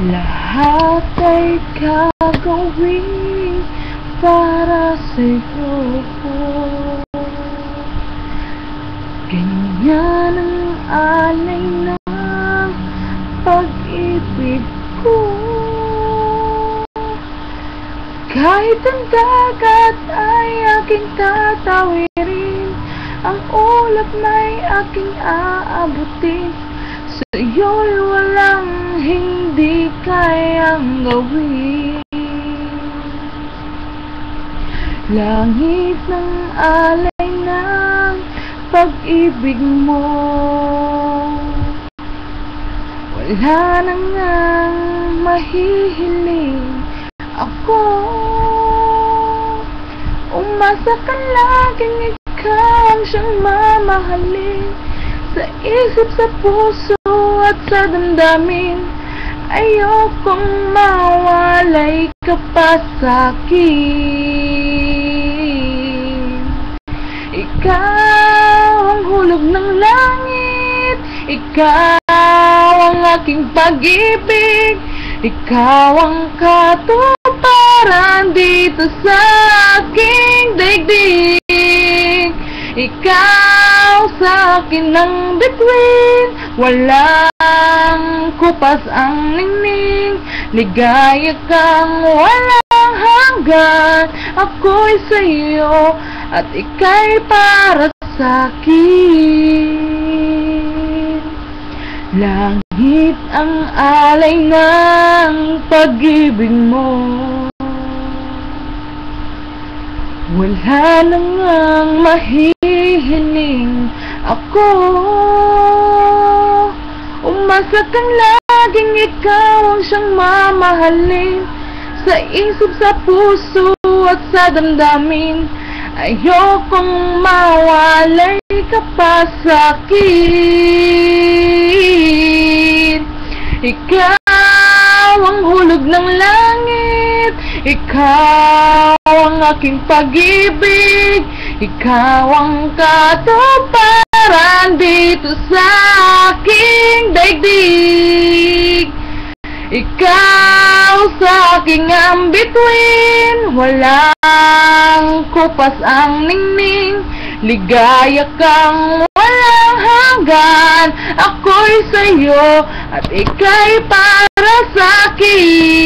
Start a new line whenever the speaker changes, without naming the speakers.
Lahat ay gagawin para sa'yo. Ganyan ang alay ng pag-ibig ko. Kahit ang dagat ay aking tatawirin, ang ulap may aking aabutin, sa'yo'y walang hindi kayang gawin. Langit ng alay ng pag-ibig mo, wala na ngang mahihiling ako. Umasa ka laging ikaw ang siyang mamahalin, sa isip, sa puso at sa damdamin. Ayokong mawalay ka pa sa'kin. Ikaw ang hulog ng langit, ikaw ang aking pag-ibig, ikaw ang katuparan dito sa aking daigdig. Ikaw sa akin ang bituin, walang kupas ang ningning, ligaya kang walang hanggan. Ako'y sa'yo at ika'y para sa'kin. Langit ang alay ng pag-ibig mo, wala na ngang mahihiling ako. Umasa kang laging ikaw ang siyang mamahalin, sa isip, sa puso at sa damdamin. Ayokong mawalay ka pa sa'kin. Ikaw ang hulog ng langit, ikaw ang aking pag-ibig, ikaw ang katuparan dito sa aking daigdig. Ikaw sa aking ang bituin, walang kupas ang ningning, ligaya kang walang hanggan. Ako'y sa'yo at ika'y para sa'kin.